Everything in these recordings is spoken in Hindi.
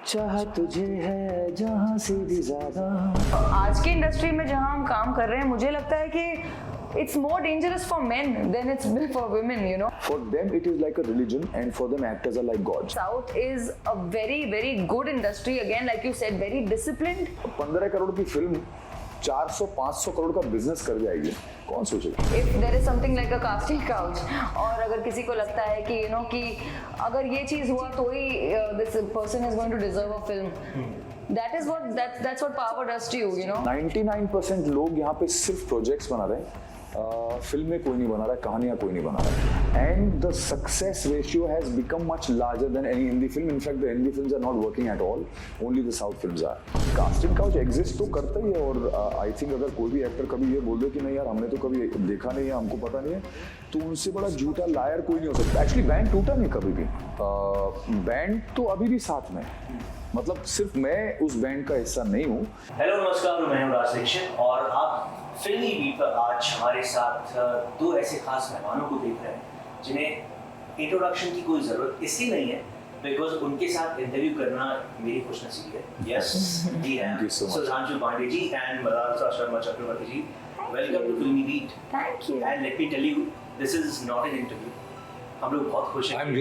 चाह तुझे है जहां से भी ज्यादा। आज की इंडस्ट्री में जहां हम काम कर रहे हैं, मुझे लगता है कि it's more dangerous for men than it's for women, you know. For them it is like a religion and for them actors are like gods. South is a very, very good industry. Again, like you said, very disciplined. 15 crore की फिल्म 400-500 करोड़ का बिजनेस कर जाएगी, कौन सोचेगा? If there is something like a casting couch, और अगर किसी को लगता है कि you know कि अगर ये चीज हुआ तो ही this person is going to deserve a film. That's what power does to you, you know. 99% लोग यहाँ पे सिर्फ प्रोजेक्ट्स बना रहे हैं, फिल्में कोई नहीं बना रहा है, कहानियां कोई नहीं बना रहा है, and the success ratio has become much larger than any Hindi film. In fact the Hindi films are not working at all, only the south films are. Casting couch exist तो करता ही है, और आई थिंक अगर कोई भी एक्टर कभी ये बोल दे कि नहीं यार हमने तो कभी देखा नहीं है, हमको पता नहीं है, तो उनसे बड़ा झूठा लायर कोई नहीं हो सकता. एक्चुअली बैंड टूटा नहीं कभी भी, बैंड तो अभी भी साथ में, मतलब सिर्फ मैं उस बैंड का हिस्सा नहीं हूँ. हेलो नमस्कार, मैं हूं राज दीक्षित और आप फिल्मी बीट पर आज हमारे साथ दो ऐसे खास मेहमानों को देख रहे हैं जिन्हें इंट्रोडक्शन की कोई ज़रूरत इसलिए नहीं है बिकॉज उनके साथ इंटरव्यू करना मेरी खुशनसीबी है. यस, जी हैं Sudhanshu Pandey ji and Madalsa Sharma Chakraborty ji. Welcome to Filmibeat. Thank you. And let me tell you, this is not an interview. हम लोग बहुत खुश हैं. I'm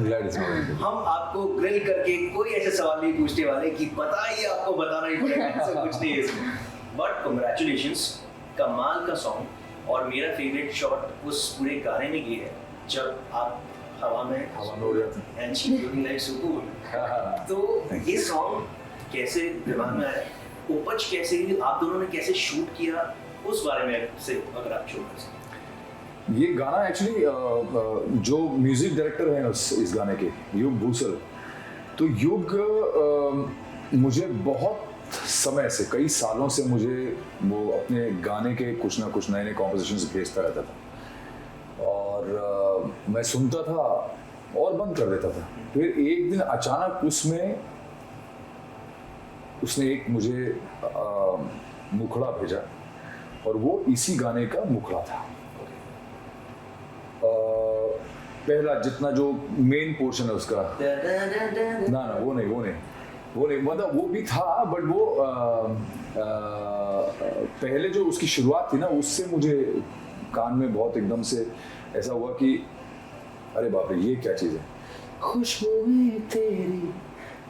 glad it's not into. हम आपको ग्रिल करके कोई ऐसे सवाल नहीं पूछने वाले कि पता ही आपको बताना ही पड़ेगा, ऐसा कुछ नहीं है इसमें. बट कंग्रेचुलेशंस, कमाल का सॉन्ग. और मेरा फेवरेट शॉट उस पूरे गाने में ये है जब आप हवा में उड़ जाते हैं. एंड शी लुकिंग लाइक सुकून. तो ये सॉन्ग कैसे दिमाग में आया, उपज कैसे हुई, आप दोनों ने कैसे शूट किया, उस बारे में से अगर आप शूट कर सकते. ये गाना एक्चुअली जो म्यूजिक डायरेक्टर हैं इस गाने के, युग भूसल, तो युग मुझे बहुत समय से, कई सालों से मुझे वो अपने गाने के कुछ ना कुछ नए नए कॉम्पोजिशंस भेजता रहता था, और मैं सुनता था और बंद कर देता था. फिर एक दिन अचानक उसने एक मुझे मुखड़ा भेजा, और वो इसी गाने का मुखड़ा था. पहला जितना जो मेन पोर्शन है उसका, ना वो नहीं, मतलब वो भी था, बट वो पहले जो उसकी शुरुआत थी ना, उससे मुझे कान में बहुत एकदम से ऐसा हुआ कि अरे बाप रे, ये क्या चीज़ है. खुशबुएं तेरी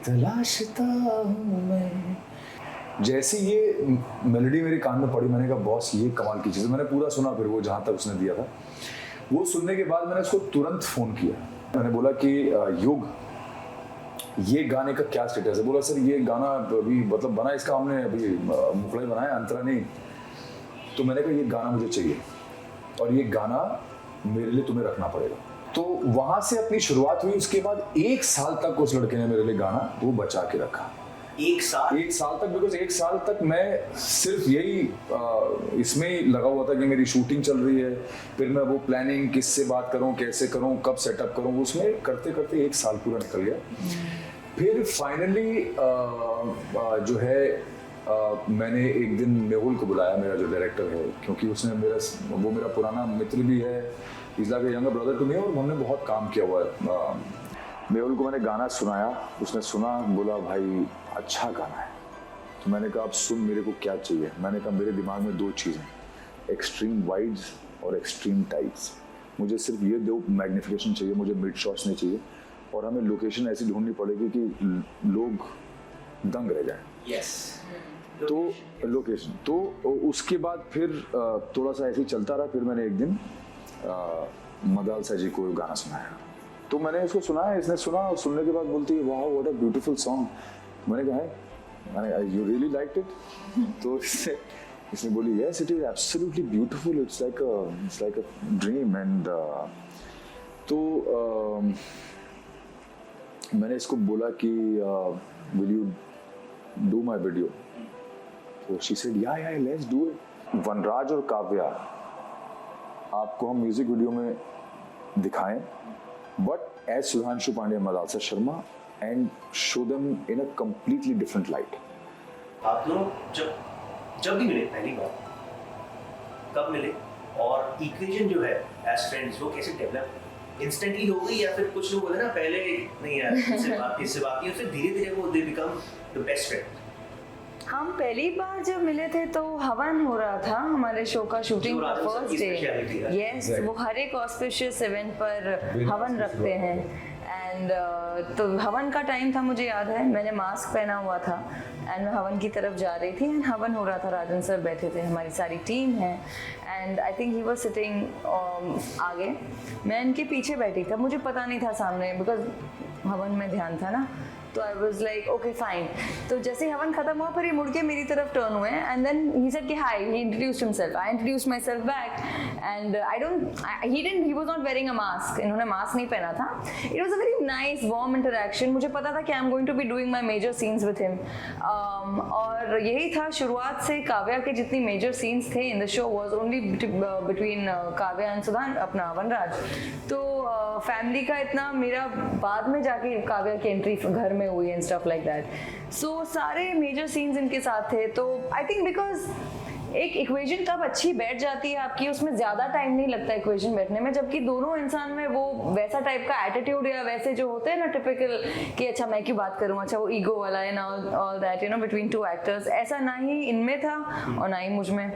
तलाशता हूँ मैं. जैसी ये मेलोडी मेरे कान में पड़ी, मैंने कहा बॉस ये कमाल की चीज़ है. मैंने पूरा सुना, फिर वो जहाँ तक उसने दिया था वो सुनने के बाद मैंने उसको तुरंत फ़ोन किया. मैंने बोला कि युग, ये गाने का क्या स्टेटस है. बोला सर ये गाना अभी मतलब बना, इसका हमने अभी मुखड़ा ही बनाया, अंतरा नहीं. तो मैंने कहा ये गाना मुझे चाहिए, और ये गाना मेरे लिए तुम्हें रखना पड़ेगा. तो वहाँ से अपनी शुरुआत हुई. उसके बाद 1 साल तक उस लड़के ने मेरे लिए गाना वो बचा के रखा. 1 साल तक, बिकॉज 1 साल तक मैं सिर्फ यही इसमें ही लगा हुआ था कि मेरी शूटिंग चल रही है, फिर मैं वो प्लानिंग किससे बात करूं, कैसे करूं, कब सेटअप करूं, उसमें करते करते 1 साल पूरा निकल गया. फिर फाइनली जो है मैंने एक दिन मेहुल को बुलाया, मेरा जो डायरेक्टर है, क्योंकि उसने वो मेरा पुराना मित्र भी है, is like a younger brother to me, और हमने बहुत काम किया हुआ है. मेहुल को मैंने गाना सुनाया, उसने सुना, बोला भाई अच्छा गाना है. तो मैंने कहा अब सुन मेरे को क्या चाहिए. मैंने कहा मेरे दिमाग में 2 चीज़ें, एक्सट्रीम वाइड्स और एक्सट्रीम टाइट्स. मुझे सिर्फ ये 2 मैग्निफिकेशन चाहिए, मुझे मिड शॉट्स नहीं चाहिए, और हमें लोकेशन ऐसी ढूंढनी पड़ेगी कि लोग दंग रह जाएं. यस. तो लोकेशन, तो उसके बाद फिर थोड़ा सा ऐसे ही चलता रहा. फिर मैंने एक दिन मदालसा जी को गाना सुनाया. तो मैंने उसको सुनाया, इसने सुना, और सुनने के बाद बोलती है वाह व्हाट अ ब्यूटीफुल सॉन्ग. मैंने कहा है यू रियली लाइक्ड इट. तो इसने बोली yes it is absolutely beautiful, it's like a dream. And तो मैंने इसको बोला कि will you do my video. तो शी सेड या लेट्स डू इट. वनराज और काव्या आपको हम म्यूजिक वीडियो में दिखाएं, but as Sudhanshu Pandey and Madalsa Sharma, and show them in a completely different light. आप दोनों जब भी मिले पहली बार, कब मिले, और इक्वेशन जो है एज फ्रेंड्स वो कैसे डेवलप इंस्टेंटली हो गई, या फिर कुछ लोग बोले ना पहले नहीं यार इससे बात की, और फिर धीरे धीरे वो they become the best friend? हम पहली बार जब मिले थे तो हवन हो रहा था हमारे शो का शूटिंग का फर्स्ट डे। यस, वो हर एक ऑस्पिशियस इवेंट पर हवन रखते हैं एंड तो हवन का टाइम था, मुझे याद है मैंने मास्क पहना हुआ था एंड मैं हवन की तरफ जा रही थी एंड हवन हो रहा था, राजन सर बैठे थे, हमारी सारी टीम है and I think he was sitting आगे, मैं इनके पीछे बैठी था, मुझे पता नहीं था सामने बिकॉज हवन में ध्यान था ना, तो I was like okay fine. तो जैसे ही हवन खत्म हुआ फिर ये मुड़ के मेरी तरफ टर्न हुए एंड देन ही सेड कि hi, he introduced himself, I introduced myself back and he was not wearing a mask, इन्होंने मास्क नहीं पहना था। It was a very nice warm interaction, मुझे पता था कि I am going to be doing my major scenes with him और यही था शुरुआत से काव्या के जितनी मेजर सीन्स थे in the show was only between Kavya and Sudhan, अपना वनराज। तो फैमिली का इतना मेरा बाद में जाके काव्या की एंट्री घर में हुई एंड स्टफ लाइक दैट, सो सारे मेजर सीन्स इनके साथ थे। तो आई थिंक बिकॉज एक इक्वेशन कब अच्छी बैठ जाती है आपकी, उसमें ज्यादा टाइम नहीं लगता इक्वेशन बैठने में, जबकि दोनों इंसान में वो वैसा टाइप का एटीट्यूड या वैसे जो होते हैं ना टिपिकल कि अच्छा मैं क्यों बात करूँ, अच्छा वो ईगो वाला है ना, all that you know between two actors, ऐसा ना ही इनमें था और ना ही मुझ में।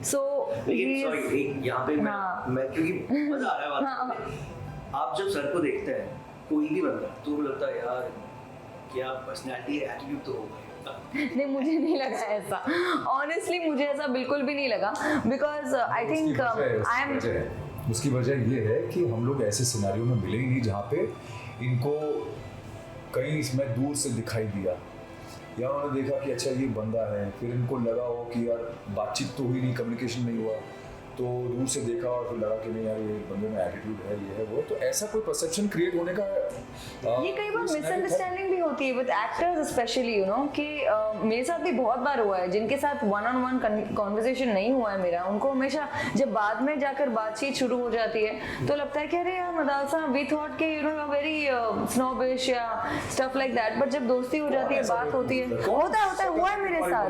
सो यहाँ पे मैं क्योंकि मजा आ रहा है बात करने। आप जब सर को देखते हैं कोई भी बंदा तो लगता है यार क्या पर्सनैलिटी एटीट्यूड तो होगा। नहीं, मुझे नहीं लगा ऐसा, ऑनेस्टली मुझे ऐसा बिल्कुल भी नहीं लगा because I think I am, उसकी वजह ये है कि हम लोग ऐसे सिनेरियो में मिले ही नहीं जहाँ पे इनको कहीं इसमें दूर से दिखाई दिया या उन्होंने देखा कि अच्छा ये बंदा है, फिर इनको लगा हो कि यार बातचीत तो हुई नहीं, कम्युनिकेशन नहीं हुआ, तो दूर से देखा और फिर लगा कि नहीं यार ये बंदे में एटीट्यूड है, ये है वो, तो ऐसा कोई परसेप्शन क्रिएट होने का ये कई बार मिसअंडरस्टैंडिंग भी होती है with actors specially, you know कि मेरे साथ भी बहुत बार हुआ है, जिनके साथ वन ऑन वन कॉन्वर्सेशन नहीं हुआ है मेरा, उनको हमेशा जब बाद में जाकर बातचीत शुरू हो जाती है तो लगता है कि अरे यार मदाल साहब वी थॉट के यू नो वेरी स्नोबिश या स्टफ लाइक दैट, बट जब दोस्ती हो जाती है, बात होती है, होता है हुआ है मेरे साथ।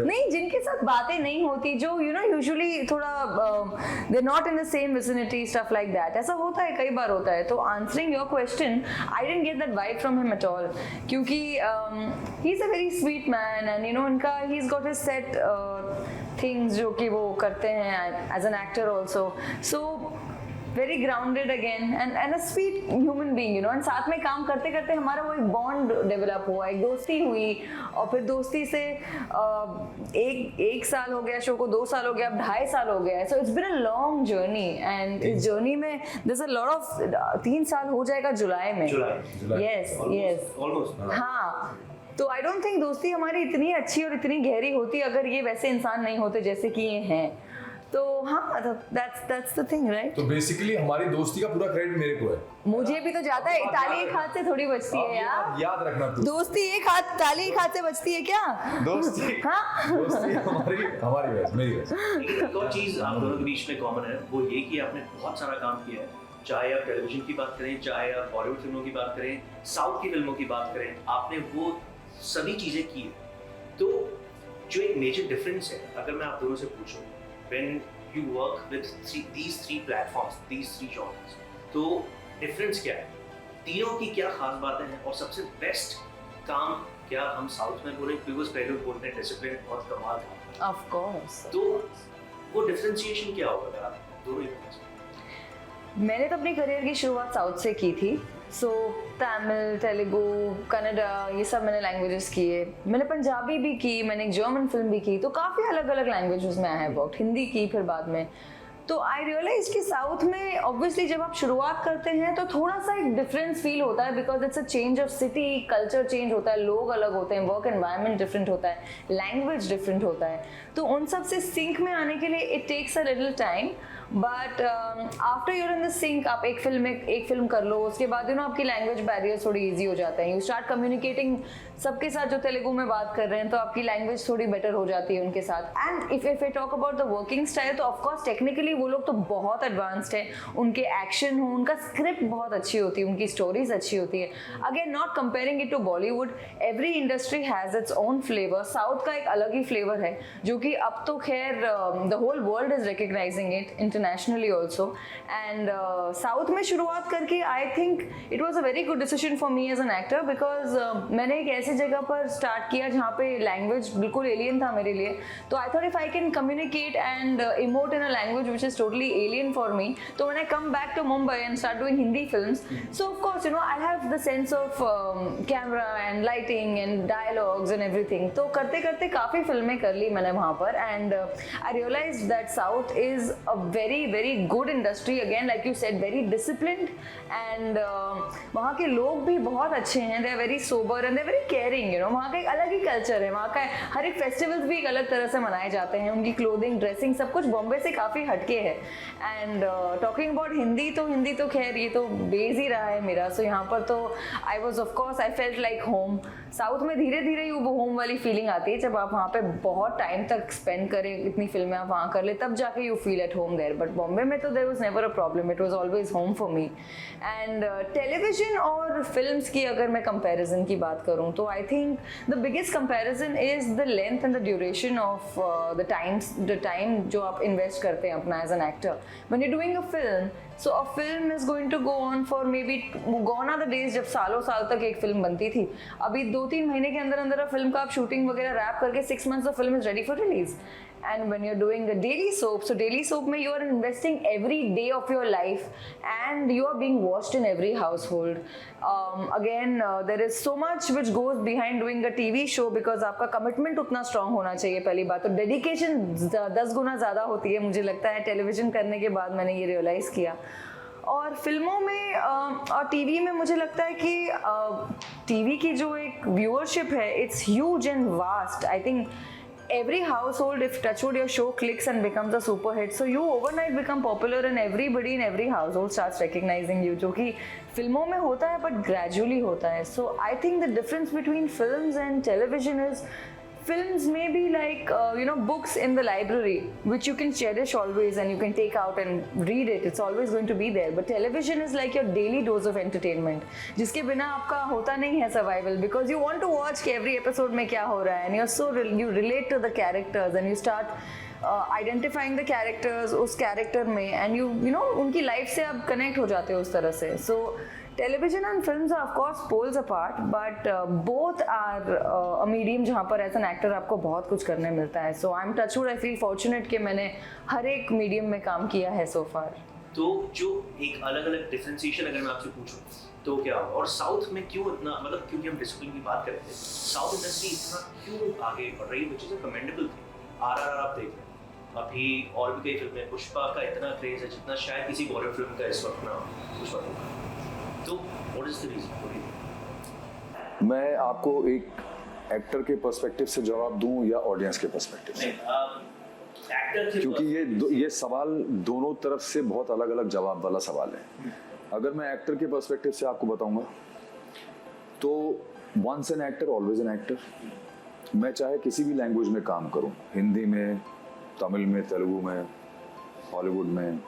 नहीं, जिनके साथ बातें नहीं होती, जो यू नो यूजुअली थोड़ा they're not in the same vicinity, stuff like that, ऐसा होता है, कई बार होता है। तो answering your question, I didn't get that vibe from him at all, क्योंकि he's a very sweet man and you know उनका he's got his set things जो कि वो करते हैं as an actor also, so very grounded again and a sweet human being, you know, and साथ में काम करते करते हमारा वो एक बॉन्ड डेवलप हुआ, एक दोस्ती हुई और फिर दोस्ती से एक साल हो गया शो को, 2 साल हो गया, अब 2.5 साल हो गया, so it's been a long journey and इस जर्नी में there is a lot of 3 साल हो जाएगा जुलाई में, यस ऑलमोस्ट, हाँ। तो आई डोंट थिंक दोस्ती हमारी इतनी अच्छी और इतनी गहरी होती अगर ये वैसे इंसान नहीं होते जैसे कि ये हैं। तो हाँ, that's the thing, right? तो बेसिकली हमारी दोस्ती का पूरा क्रेडिट मेरे को है। मुझे भी तो जाता है, ताली एक हाथ से थोड़ी बचती है यार, याद रखना तू, दोस्ती एक हाथ, ताली एक हाथ से बचती है क्या? दोस्ती हाँ, दोस्ती हमारी है, मेरी है। एक और चीज आप दोनों के बीच में कॉमन है, वो ये कि आपने बहुत सारा काम किया है, चाहे आप टेलीविजन की बात करें, चाहे आप बॉलीवुड फिल्मों की बात करें, साउथ की फिल्मों की बात करें, आपने वो सभी चीजें की है। तो जो एक मेजर डिफरेंस है, अगर मैं आप दोनों से पूछूं, when you work with these three platforms, these three genres, तो डिफरेंस क्या है, तीनों की क्या खास बातें हैं और सबसे बेस्ट काम क्या हम साउथ में बोले, बिकॉज पहले बोलते हैं डिसिप्लिन और कमाल था, ऑफ कोर्स, तो वो डिफरेंशिएशन क्या होगा अगर आप दोनों ही बताएं? मैंने तो अपनी करियर की शुरुआत साउथ से की थी, सो तमिल, तेलुगु, कन्नड़ा, ये सब मैंने लैंग्वेजेस किए, मैंने पंजाबी भी की, मैंने एक जर्मन फिल्म भी की, तो काफ़ी अलग अलग लैंग्वेजेस में आई हैव वर्कड, हिंदी की फिर बाद में। तो आई रियलाइज कि साउथ में ऑब्वियसली जब आप शुरुआत करते हैं तो थोड़ा सा एक डिफरेंस फील होता है, because it's a change of city, culture change होता है, लोग अलग होते हैं, वर्क एनवायरनमेंट डिफरेंट होता है, लैंग्वेज डिफरेंट होता है, तो उन सब से सिंक में आने के लिए it takes a little time, but after you're in the sync, आप एक फिल्म कर लो, उसके बाद यू नो आपकी लैंग्वेज बैरियर थोड़ी ईजी हो जाते हैं, यू स्टार्ट कम्युनिकेटिंग सबके साथ जो तेलुगु में बात कर रहे हैं, तो आपकी लैंग्वेज थोड़ी बेटर हो जाती है उनके साथ। And if I talk about the working style, तो ऑफकोर्स टेक्निकली वो लोग तो बहुत एडवांस्ड है, उनके एक्शन हो, उनका स्क्रिप्ट बहुत अच्छी होती है, उनकी स्टोरीज अच्छी होती है। Again not comparing it to Bollywood, every industry has its own flavour, south का एक अलग ही फ्लेवर है जो कि अब तो खैर the whole world is recognising it in internationally also. And South में शुरुआत करके I think it was a very good decision for me as an actor because मैंने एक ऐसी जगह पर start किया जहाँ पे language बिल्कुल alien था मेरे लिए. तो I thought if I can communicate and emote in a language which is totally alien for me, so when I come back to Mumbai and start doing Hindi films, so of course I have the sense of camera and lighting and dialogues and everything. तो करते करते काफ़ी फिल्में कर ली मैंने वहाँ पर, and I realized that South is a very good industry, again like you said, very disciplined, and वहाँ के लोग भी बहुत अच्छे हैं. They are very sober and they are very caring. वहाँ का एक अलग ही कल्चर है. वहाँ का हर एक फेस्टिवल्स भी एक अलग तरह से मनाए जाते हैं. उनकी क्लोथिंग, ड्रेसिंग, सब कुछ बॉम्बे से काफ़ी हटके है. एंड टॉकिंग अबाउट हिंदी तो खैर ये तो बेस ही रहा है मेरा. सो यहाँ पर तो I was of course I felt like home. South में धीरे धीरे ही वो होम वाली फीलिंग आती है जब आप वहाँ पे बहुत टाइम तक स्पेंड करें, इतनी फिल्में आप वहाँ कर ले, तब जाके you feel at home there. But Bombay में तो there was never a problem, it was always home for me. And television और फिल्म्स की अगर मैं कंपैरिजन की बात करूँ तो I think the biggest comparison is the length and the duration of the time जो आप इन्वेस्ट करते हैं अपना as an actor. When you doing a film, so a film is going to go on for maybe, gone are the days जब सालों साल तक एक फिल्म बनती थी. अभी 2-3 महीने के अंदर अंदर फिल्म का आप शूटिंग वगैरह रैप करके 6 months the film is ready for release. And when you're doing a daily soap, so daily soap में you are investing every day of your life and you are being watched in every household. Again, there is so much which goes behind doing a TV show because आपका commitment उतना strong होना चाहिए. पहली बात तो dedication 10 गुना ज़्यादा होती है मुझे लगता है. टेलीविजन करने के बाद मैंने ये रियलाइज़ किया. और फिल्मों में और टीवी में मुझे लगता है कि टीवी की जो एक व्यूअरशिप है, it's huge and vast. I think every household, if touchwood your show clicks and becomes a super hit, so you overnight become popular and everybody in every household starts recognizing you, जो कि फिल्मों में होता है but gradually होता है. So I think the difference between films and television is films may be like books in the library which you can cherish always and you can take out and read it. It's always going to be there. But television is like your daily dose of entertainment, जिसके बिना आपका होता नहीं है survival, because you want to watch कि every episode में क्या हो रहा है, and you relate to the characters and you start identifying the characters उस character में, and you उनकी life से आप connect हो जाते हो उस तरह से. So television and films are of course poles apart, but both are a medium जहाँ पर as an actor आपको बहुत कुछ करने मिलता है. So I'm touchwood, I feel fortunate कि मैंने हर एक medium में काम किया है so far. तो जो एक अलग-अलग differentiation अगर मैं आपसे पूछूं तो क्या होगा? और साउथ में क्यों इतना, मतलब क्योंकि हम डिसिप्लिन की बात कर रहे थे, साउथ इंडस्ट्री इतना क्यों आगे बढ़ रही है, which is a commendable thing. RRR आप देख रहे हैं, अभी और भी कई फिल्में, पुष्पा का इतना क्रेज है जितना शायद किसी बॉलीवुड फिल्म का इस वक्त ना पुष्पा का. तो what is the reason? मैं आपको एक एक्टर के पर्सपेक्टिव से जवाब दूं या ऑडियंस के पर्सपेक्टिव से? क्योंकि ये सवाल दोनों तरफ से बहुत अलग अलग जवाब वाला सवाल है. अगर मैं एक्टर के पर्सपेक्टिव से आपको बताऊंगा तो once an actor always an actor. मैं चाहे किसी भी लैंग्वेज में काम करूं, हिंदी में, तमिल में, तेलुगु में, हॉलीवुड में,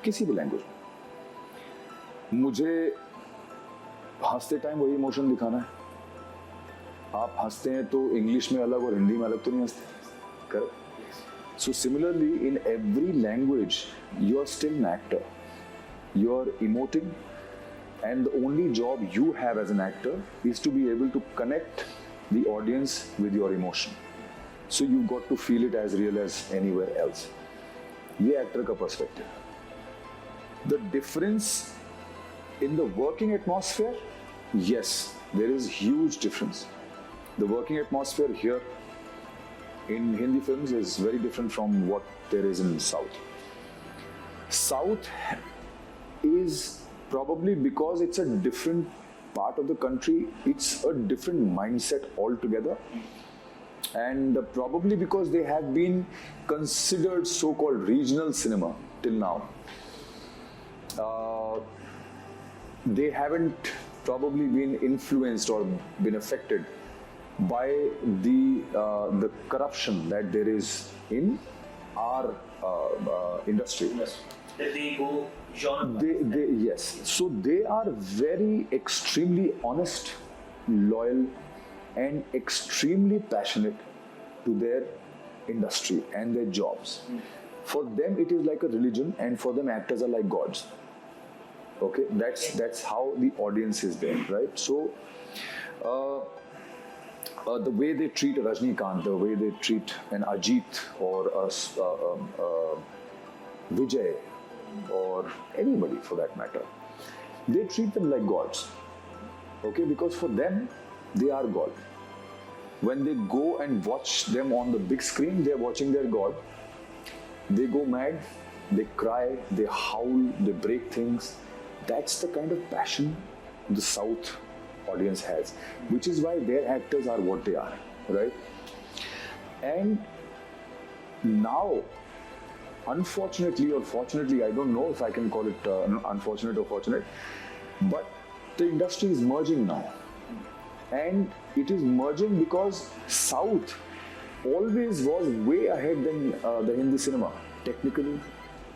किसी भी लैंग्वेज में, मुझे हंसते टाइम वही इमोशन दिखाना है. आप हंसते हैं तो इंग्लिश में अलग और हिंदी में अलग तो नहीं हंसते, correct? So similarly in every language you are still an actor. You are emoting and the only job you have as an actor is to be able to connect the audience with your emotion. So you've got to feel it as real as anywhere else. ये एक्टर का पर्सपेक्टिव है. The difference in the working atmosphere, yes, there is huge difference. The working atmosphere here in Hindi films is very different from what there is in South. South is probably because it's a different part of the country, it's a different mindset altogether, and probably because they have been considered so-called regional cinema till now. They haven't probably been influenced or been affected by the corruption that there is in our industry. That they go genre. Yes. So they are very extremely honest, loyal, and extremely passionate to their industry and their jobs. For them, it is like a religion, and for them, actors are like gods. Okay, that's how the audience is there, right? So, the way they treat a Rajnikant, the way they treat an Ajit or a Vijay or anybody for that matter, they treat them like gods. Okay, because for them, they are God. When they go and watch them on the big screen, they are watching their God. They go mad, they cry, they howl, they break things. That's the kind of passion the South audience has, which is why their actors are what they are, right? And now, unfortunately or fortunately, I don't know if I can call it unfortunate or fortunate, but the industry is merging now. And it is merging because South always was way ahead than the Hindi cinema, technically,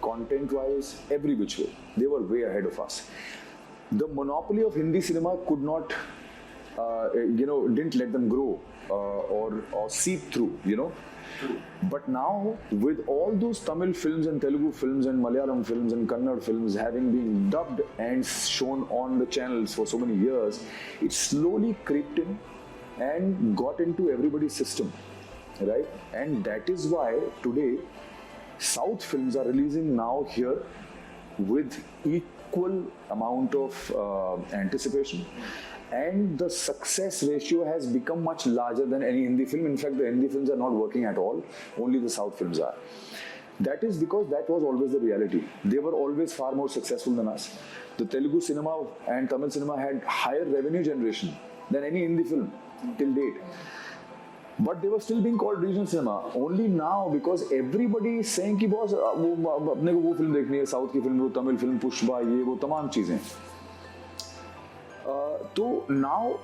content-wise, every which way. They were way ahead of us. The monopoly of Hindi cinema could not, didn't let them grow or seep through, But now, with all those Tamil films and Telugu films and Malayalam films and Kannada films having been dubbed and shown on the channels for so many years, it slowly crept in and got into everybody's system, right? And that is why today, South films are releasing now here with equal amount of anticipation. And the success ratio has become much larger than any Hindi film. In fact, the Hindi films are not working at all. Only the South films are. That is because that was always the reality. They were always far more successful than us. The Telugu cinema and Tamil cinema had higher revenue generation than any Hindi film till date. But they were still being called regional cinema. Only now, because everybody is saying कि boss अपने को वो फिल्म देखनी है, साउथ की फिल्म, वो तमिल फिल्म, पुष्पा, ये वो तमाम चीजें. So now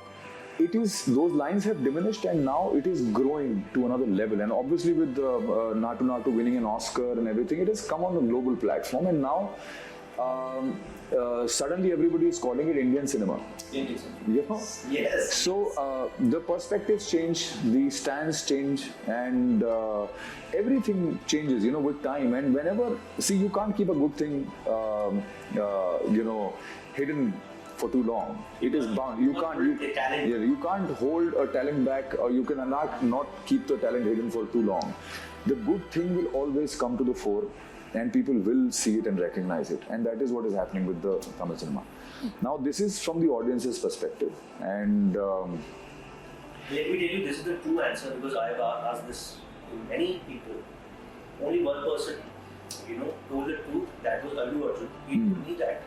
it is, those lines have diminished and now it is growing to another level. And obviously with Natu Natu winning an Oscar and everything, it has come on a global platform. And now suddenly everybody is calling it Indian cinema. Indian cinema. Yes. So the perspectives change, the stands change, and everything changes, with time. And whenever, see, you can't keep a good thing, hidden for too long. It is bound. You can't hold a talent back, or you can not keep the talent hidden for too long. The good thing will always come to the fore, and people will see it and recognize it. And that is what is happening with the Tamil cinema. Now, this is from the audience's perspective. And let me tell you, this is the true answer, because I have asked this to many people. Only one person, told the truth. That was Allu Arjun. He told me that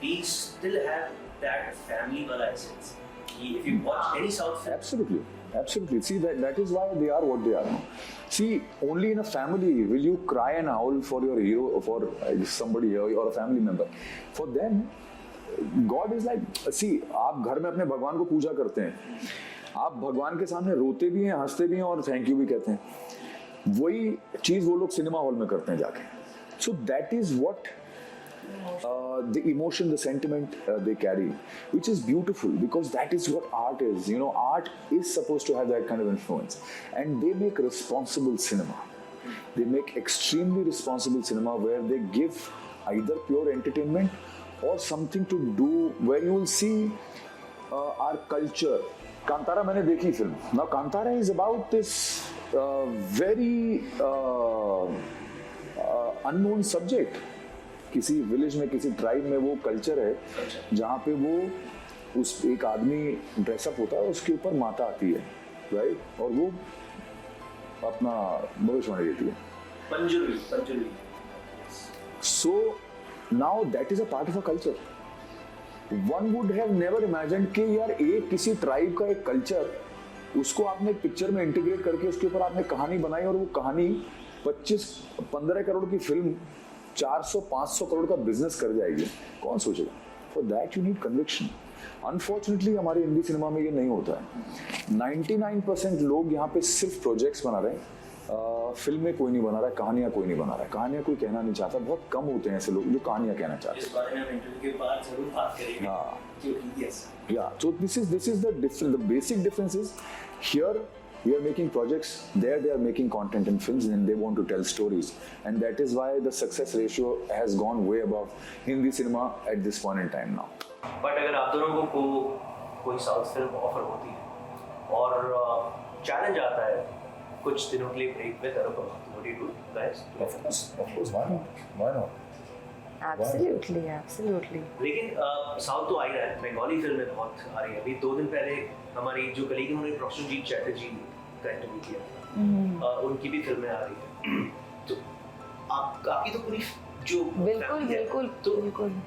we still have that family wala essence. If you watch any South film, absolutely. See, that is why they are what they are now. See, only in a family will you cry and howl for your hero or for somebody or a family member. For them, God is like, see, आप घर में अपने भगवान को पूजा करते हैं, आप भगवान के सामने रोते भी हैं, हंसते भी हैं और थैंक यू भी कहते हैं. वही चीज वो लोग सिनेमा हॉल में करते हैं जाके. So that is what the emotion, the sentiment they carry, which is beautiful, because that is what art is. Art is supposed to have that kind of influence, and they make responsible cinema. They make extremely responsible cinema where they give either pure entertainment or something to do, where you will see our culture. Kantara मैंने देखी film. Now Kantara is about this very unknown subject. किसी विलेज में, किसी ट्राइब में वो कल्चर है जहाँ पे वो एक आदमी ड्रेसअप होता है, उसके ऊपर माता आती है, राइट, और वो अपना भविष्यवाणी देती है. पंजुरी. So now that is a part of a culture. One would have never imagined कि यार एक किसी ट्राइब का एक कल्चर, उसको आपने एक पिक्चर में इंटीग्रेट करके उसके ऊपर आपने कहानी बनाई, और वो कहानी 25-15 करोड़ की फिल्म 400-500 करोड़ का बिजनेस कर जाएगी. कौन सोचेगा? For that you need conviction. Unfortunately हमारे हिंदी सिनेमा में ये नहीं होता है. 99% लोग यहाँ पे सिर्फ प्रोजेक्ट्स बना रहे हैं, फिल्में कोई नहीं बना रहा है, कहानियां कोई नहीं बना रहा है, कहानियां कोई कहना नहीं चाहता. बहुत कम होते हैं ऐसे लोग जो कहानियां कहना चाहते हैं. इस बारे में हम इंटरव्यू के बाद जरूर बात करेंगे. हाँ. Yes. Yeah. So this is the difference. The basic difference is here we are making projects. There they are making content in films and they want to tell stories, and that is why the success ratio has gone way above Hindi cinema at this point in time now. But अगर आप दोनों को कोई साउथ फिल्म ऑफर होती है और चैलेंज आता है कुछ दिनों के लिए ब्रेक में करो, what do you do, guys? Of course, why not? Absolutely. लेकिन साउथ तो आ ही रहा है, बंगाली फिल्में बहुत आ रही है। अभी 2 दिन पहले हमारी जो कलीग है उन्होंने प्रॉक्शनजीत चैटर्जी का इंटरव्यू किया, उनकी भी फिल्में आ रही है। तो आपकी तो पूरी जो बिल्कुल तो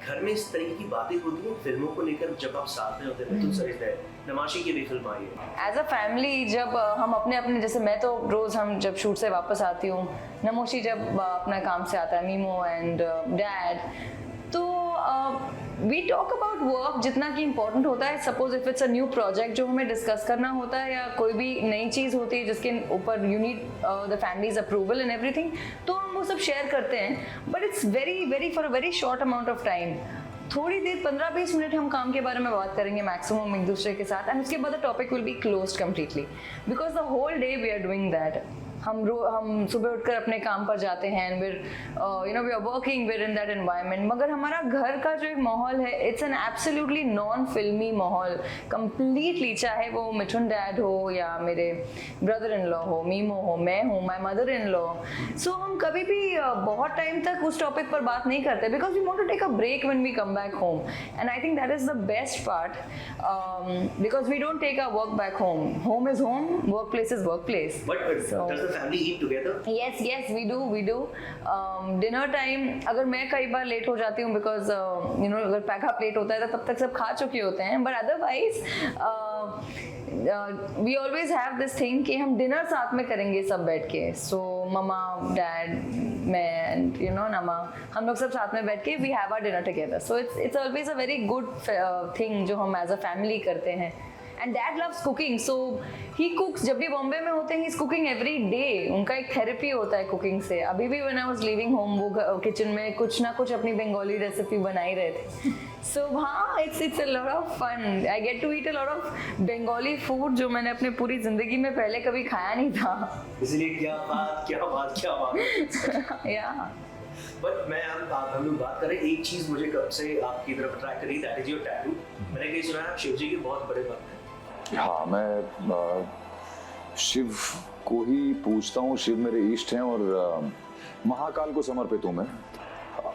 घर में इस तरीके की बातें होती हैं फिल्मों को लेकर जब आप साथ में होते हैं। तुम सर है नमाशी की भी फिल्म आई है। एज अ फैमिली जब हम अपने जैसे मैं तो रोज हम जब शूट से वापस आती हूँ, नमोशी जब अपना काम से आता है, मीमो एंड डैड, तो वी टॉक अबाउट वर्क जितना कि इम्पोर्टेंट होता है। Suppose if it's a new project जो हमें डिस्कस करना होता है या कोई भी नई चीज़ होती है जिसके ऊपर you need the families approval and everything, तो हम वो सब शेयर करते हैं। But it's very for a very short amount of time, थोड़ी देर 15-20 मिनट हम काम के बारे में बात करेंगे मैक्सिमम एक दूसरे के साथ, एंड उसके बाद the topic will be closed completely because the whole day we are doing that. हम सुबह उठकर अपने काम पर जाते हैं, we are working where in that environment, मगर हमारा घर का जो एक माहौल है इट्स एन एब्सोल्युटली नॉन फिल्मी माहौल कंप्लीटली, चाहे वो मिथुन डैड हो या मेरे ब्रदर इन लॉ हो, मीमो हो, मैं हूँ, माई मदर इन लॉ। सो हम कभी भी बहुत टाइम तक उस टॉपिक पर बात नहीं करते because we want to take a break when we come back home, and I think that is the best part because we don't take a work back home. Home is home, work place is work place. Does the family eat together? Yes, we do. Dinner time अगर मैं कई बार लेट हो जाती हूँ बिकॉज अगर पैका प्लेट होता है तो तब तक सब खा चुके होते हैं, but otherwise we always have this thing कि हम डिनर साथ में करेंगे सब बैठ के। सो ममा, डैड, मैं एंड नमा, हम लोग सब साथ में बैठ के we have our dinner together. So it's always a very good thing जो हम एज अ फैमिली करते हैं। And dad loves cooking, so he cooks. जब भी बॉम्बे में होते हैं he is cooking every day, उनका एक थेरेपी होता है कुकिंग से। अभी भी when I was living home वो किचन में कुछ ना कुछ अपनी बंगाली रेसिपी बना ही रहे थे। सो हाँ, it's a lot of fun. I get to eat a lot of Bengali food जो मैंने अपनी पूरी जिंदगी में पहले कभी खाया नहीं था। इसलिए क्या बात या बट मैं हम लोग बात करें, एक चीज मुझे कब से आपकी तरफ अट्रैक्ट करी, दैट इज योर टैटू। मैंने कहीं सुना है आप शिव जी के बहुत बड़े भक्त हैं। हाँ, मैं शिव को ही पूजता हूँ। शिव मेरे इष्ट हैं और महाकाल को समर्पित हूँ मैं।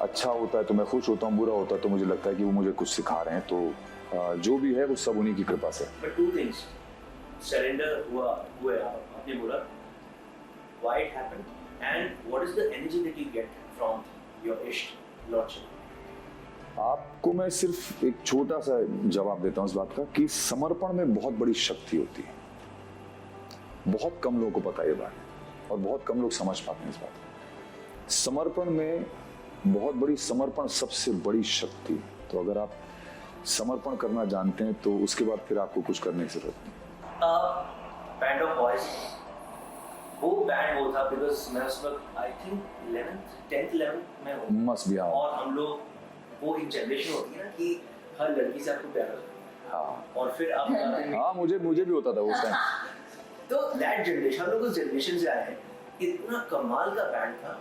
अच्छा होता है तो मैं खुश होता हूँ, बुरा होता है तो मुझे लगता है कि वो मुझे कुछ सिखा रहे हैं, तो जो भी है वो सब उन्हीं की कृपा से। But two things, surrender हुआ आपने बोला, why it happened, and what is the energy that you get from your इष्ट Lord Shiva? आपको मैं सिर्फ एक छोटा सा जवाब देता हूँ इस बात का कि समर्पण में बहुत बड़ी शक्ति होती है। बहुत कम लोगों को पता है ये बात और बहुत कम लोग समझ पाते हैं इस बात को। समर्पण में बहुत बड़ी, समर्पण सबसे बड़ी शक्ति। तो अगर आप समर्पण करना जानते हैं तो उसके बाद फिर आपको कुछ करने की जरूरत नहीं। बैंड ऑफ बॉयज, वो बैंड वो था बिकॉज मैं उस वक्त आई थिंक 10th-11th में हूँ, मस्ट बी। और हम लोग वो एक जनरेशन होती है ना कि हर लड़की से आपको प्यार होता है। हाँ, और फिर आप हाँ, मुझे भी होता था उस टाइम। तो दैट जनरेशन, हम लोग उस जनरेशन से आए हैं, इतना कमाल का बैंड था।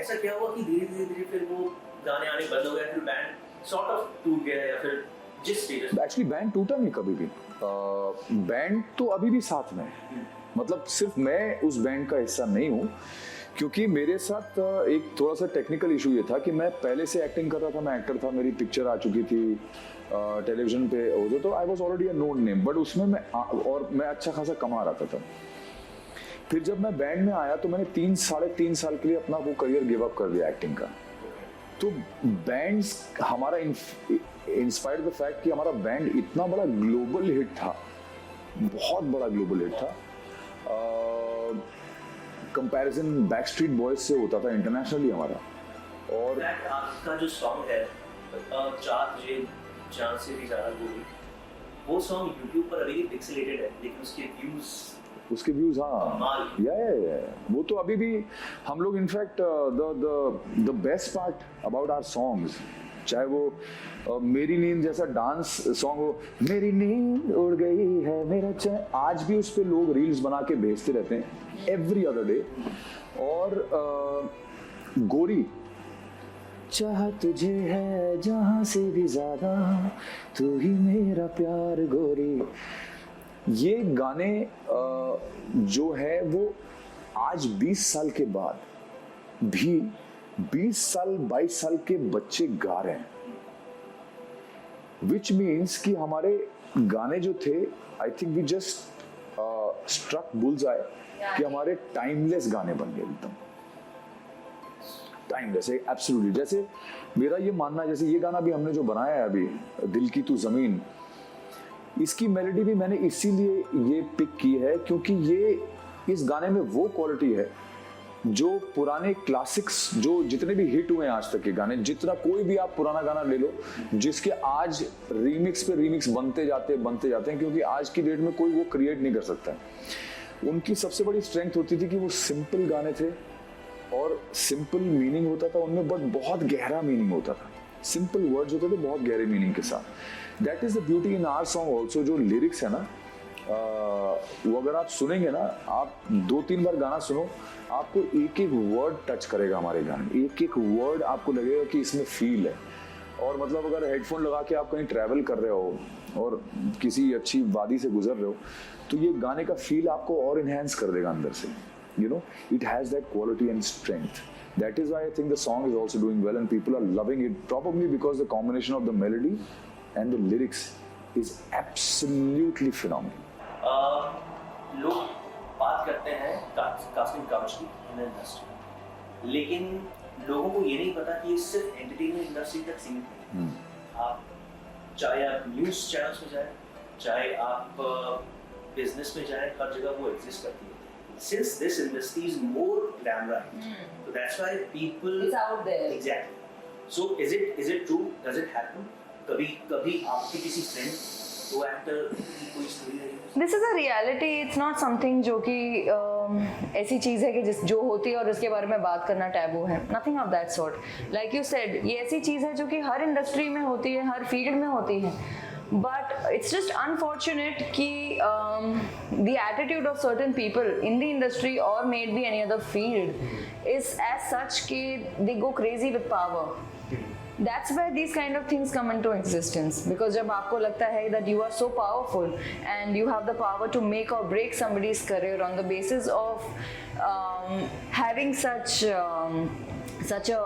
ऐसा क्या हुआ कि धीरे फिर वो गाने आने बंद हो गए, फिर बैंड सॉर्ट ऑफ टूट गया, या फिर जिस स्टेज? एक्चुअली बैंड टूटा नहीं कभी भी। बैंड तो अभी भी साथ में है। मतलब सिर्फ मैं उस बैंड का हिस्सा नहीं हूँ, क्योंकि मेरे साथ एक थोड़ा सा टेक्निकल इशू ये था कि मैं पहले से एक्टिंग कर रहा था, मैं एक्टर था, मेरी पिक्चर आ चुकी थी टेलीविजन पे हो, तो I was already a known name, but उसमें मैं अच्छा खासा कमा रहा था। फिर जब मैं बैंड में आया तो मैंने 3-3.5 साल के लिए अपना वो करियर गिव अप कर दिया एक्टिंग का। तो बैंड्स हमारा इंस्पायर्ड द फैक्ट कि हमारा बैंड इतना बड़ा ग्लोबल हिट था, बहुत बड़ा ग्लोबल हिट था। कंपैरिजन बैकस्ट्रीट बॉयज से होता था इंटरनेशनली हमारा। और आपका जो सॉन्ग है चाँद से भी ज़्यादा गोरी, वो सॉन्ग YouTube पर अभी भी पिक्सेलेटेड है, लेकिन उसके व्यूज हाँ, या वो तो अभी भी हम लोग in fact the best part about our songs चाहे वो मेरी नींद जैसा डांस सॉन्ग हो, मेरी नींद उड़ गई है मेरा चैन, आज भी उस पे लोग रील्स बना के भेजते रहते हैं एवरी अदर डे। और गोरी, चाह तुझे है जहां से भी ज्यादा, तू ही मेरा प्यार गोरी, ये गाने जो है वो आज 20 साल के बाद भी 20 साल 22 साल के बच्चे गा रहे हैं, विच मीन्स कि हमारे गाने जो थे, I think we just struck बुल्स आए कि हमारे टाइमलेस गाने बन गए, एकदम टाइमलेस, एब्सोल्युटली। जैसे मेरा ये मानना है, जैसे ये गाना भी हमने जो बनाया है अभी, दिल की तू जमीन, इसकी मेलोडी भी मैंने इसीलिए ये पिक की है क्योंकि ये इस गाने में वो क्वालिटी है जो पुराने क्लासिक्स, जो जितने भी हिट हुए हैं आज तक के गाने, जितना कोई भी आप पुराना गाना ले लो जिसके आज रीमिक्स पे रीमिक्स बनते जाते हैं, क्योंकि आज की डेट में कोई वो क्रिएट नहीं कर सकता है। उनकी सबसे बड़ी स्ट्रेंथ होती थी कि वो सिंपल गाने थे और सिंपल मीनिंग होता था उनमें, बट बहुत गहरा मीनिंग होता था, सिंपल वर्ड्स होते थे बहुत गहरे मीनिंग के साथ। That is the beauty in our song also. जो लिरिक्स है ना, वो अगर आप सुनेंगे ना, आप 2-3 बार गाना सुनो, आपको एक एक वर्ड टच करेगा हमारे गाने, एक एक वर्ड आपको लगेगा कि इसमें फील है। और मतलब अगर हेडफोन लगा के आप कहीं ट्रैवल कर रहे हो और किसी अच्छी वादी से गुजर रहे हो, तो ये गाने का फील आपको और इनहेंस कर देगा अंदर से, you know, it has that quality and strength. That is why I think the song is also doing well and people are loving it, probably because the combination of the melody and the lyrics is absolutely phenomenal. लोग बात करते हैं कास्टिंग काउच की इन इंडस्ट्री, लेकिन लोगों को ये नहीं पता कि ये सिर्फ एंटरटेनमेंट इंडस्ट्री तक सीमित नहीं है। आप चाहे आप न्यूज़ चैनल्स में जाए, चाहे आप बिजनेस में जाए, हर जगह वो एग्जिस्ट करती है। Since this industry is more glamorized, so that's why people, It's out there. Exactly. So is it true? Does it happen? कभी आपके किसी friend वो actor की कोई story रही? This is a reality. It's not something जो कि ऐसी चीज़ है कि जो होती है और उसके बारे में बात करना टैबू है. Nothing of that sort. Like you said, ये ऐसी चीज़ है जो कि हर इंडस्ट्री में होती है, हर फील्ड में होती है. But it's just unfortunate कि the attitude of certain people in the industry or maybe any other field is as such कि they go crazy with power. That's where these kind of things come into existence, because जब आपको लगता है that you are so powerful and you have the power to make or break somebody's career on the basis of having such a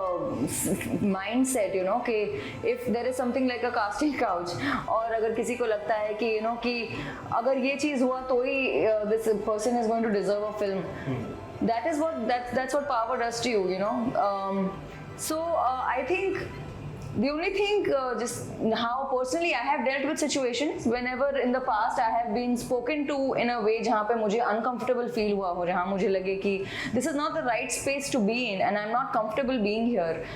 mindset, you know, कि if there is something like a casting couch, और अगर किसी को लगता है कि you know कि अगर ये चीज़ हुआ तो ही this person is going to deserve a film. That's what power does to you, you know. So I think the only thing, just how personally I have dealt with situations, whenever in the past I have been spoken to in a way जहाँ पे मुझे uncomfortable feel हुआ हो, जहाँ मुझे लगे कि this is not the right space to be in and I'm not comfortable being here.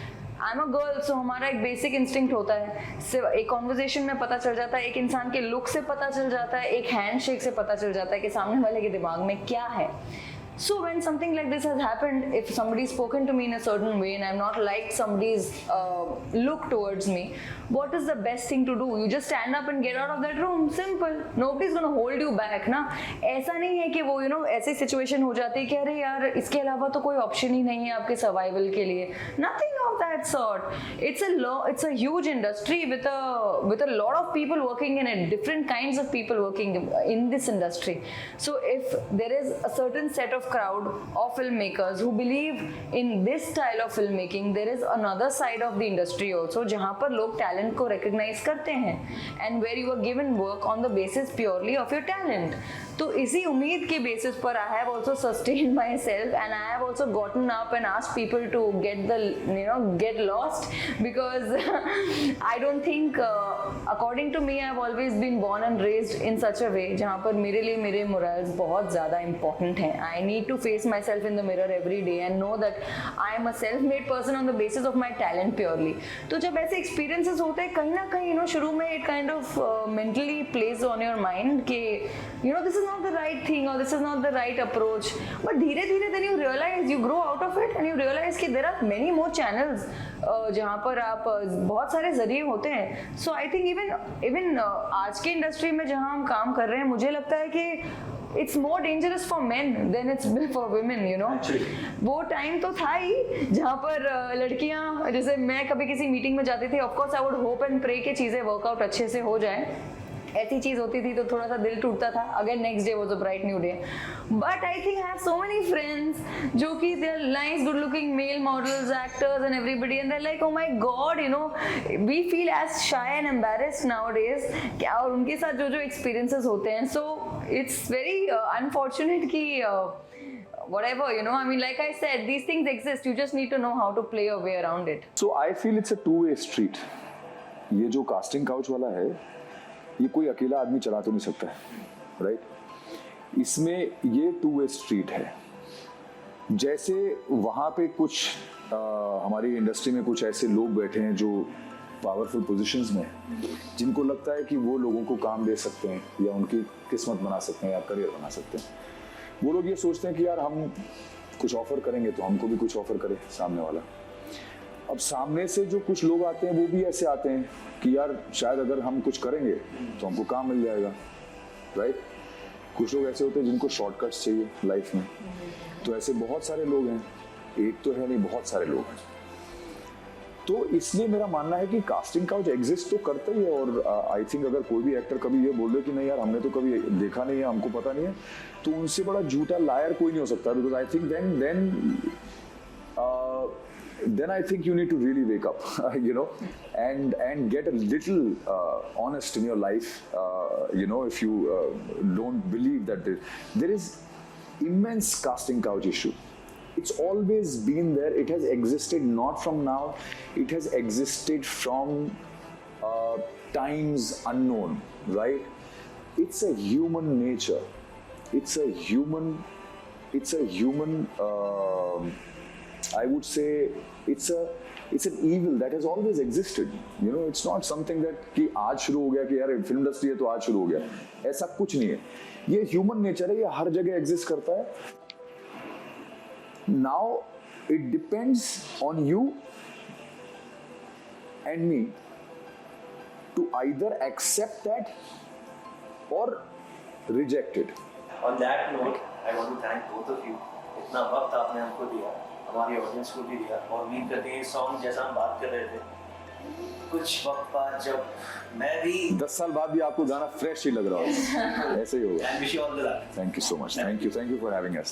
I'm a girl, so हमारा एक basic instinct होता है, सिर्फ एक conversation में पता चल जाता है, एक इंसान के look से पता चल जाता है, एक handshake से पता चल जाता है कि सामने वाले के दिमाग में क्या है. So when something like this has happened, if somebody's spoken to me in a certain way and I'm not liked somebody's look towards me, what is the best thing to do? You just stand up and get out of that room. Simple. Nobody's gonna hold you back, ना. ऐसा नहीं है कि वो you know ऐसी situation हो जाती है कि अरे यार इसके अलावा तो कोई option ही नहीं है आपके survival के लिए. Nothing of that sort. It's a huge industry with a lot of people working in it, different kinds of people working in this industry. So if there is a certain set of crowd of filmmakers who believe in this style of filmmaking, there is another side of the industry also जहाँ पर लोग talent को recognize करते हैं and where you are given work on the basis purely of your talent. तो इसी उम्मीद के basis पर I have also sustained myself and I have also gotten up and asked people to get lost, because I don't think according to me I have always been born and raised in such a way जहाँ पर मेरे लिए मेरे morals बहुत ज़्यादा important हैं. I need to face myself in the mirror every day and know that I am a self-made person on the basis of my talent purely. तो जब ऐसे experiences होते हैं कहीं ना कहीं शुरू में it kind of mentally plays on your mind कि this is not the right thing or this is not the right approach. But धीरे धीरे then you realize, you grow out of it and you realize कि there are many more channels जहाँ पर आप बहुत सारे जरिए होते हैं. So I think even आज के इंडस्ट्री में जहाँ हम काम कर रहे हैं, मुझे लगता है कि it's more dangerous for men than it's for women, you know. वो टाइम तो था ही जहाँ पर लड़कियाँ, जैसे मैं कभी किसी मीटिंग में जाती थी, of course I would hope and pray कि चीज़ें वर्कआउट अच्छे से हो जाए. ऐसी चीज होती थी तो थोड़ा सा दिल टूटता था. Again next day was a bright new day. But I think I have so many friends जो कि they are nice good looking male models, actors and everybody, and they are like, oh my god, you know, we feel as shy and embarrassed nowadays. क्या, और उनके साथ जो जो एक्सपीरियंसेस होते हैं, सो इट्स वेरी अनफॉर्चुनेट कि whatever, you know, I mean, like I said, these things exist, you just need to know how to play your way around it. So I feel it's a two-way street. ये जो कास्टिंग काउच वाला है, ये कोई अकेला आदमी चला तो नहीं सकता है, राइट? इसमें ये टू वे स्ट्रीट है. जैसे वहाँ पे कुछ हमारी इंडस्ट्री में कुछ ऐसे लोग बैठे हैं जो पावरफुल पोजीशंस में, जिनको लगता है कि वो लोगों को काम दे सकते हैं या उनकी किस्मत बना सकते हैं या करियर बना सकते हैं. वो लोग ये सोचते हैं कि यार हम कुछ ऑफर करेंगे तो हमको भी कुछ ऑफर करे सामने वाला. अब सामने से जो कुछ लोग आते हैं वो भी ऐसे आते हैं कि यार शायद अगर हम कुछ करेंगे तो हमको काम मिल जाएगा, राइट? कुछ लोग ऐसे होते हैं जिनको शॉर्टकट्स चाहिए लाइफ में. तो ऐसे बहुत सारे लोग हैं, एक तो है नहीं, बहुत सारे लोग हैं. तो इसलिए मेरा मानना है कि कास्टिंग काउच एग्जिस्ट तो करता ही है. और आई थिंक अगर कोई भी एक्टर कभी ये बोल रहे कि नहीं यार हमने तो कभी देखा नहीं है, हमको पता नहीं है, तो उनसे बड़ा झूठा लायर कोई नहीं हो सकता. Because I think then I think you need to really wake up, you know, and get a little honest in your life, you know, if you don't believe that there is immense casting couch issue. It's always been there. It has existed not from now. It has existed from times unknown, right? It's a human nature. It's a human I would say it's an evil that has always existed. You know, it's not something that कि आज शुरू हो गया कि यार फिल्म इंडस्ट्री है तो आज शुरू हो गया. ऐसा कुछ नहीं है. ये ह्यूमन नेचर है, ये हर जगह एग्जिस्ट करता है. Now it depends on you and me to either accept that or reject it. On that note, I want to thank both of you. इतना वक्त आपने हमको दिया, हमारी ऑडियंस को भी दिया, और उम्मीद करते हैं सॉन्ग जैसा हम बात कर रहे थे, कुछ वक्त बाद जब मैं भी 10 साल बाद भी आपको गाना फ्रेश ही लग रहा हो, ऐसे ही होगा. And wish you all the luck. Thank you so much. Thank you for having us.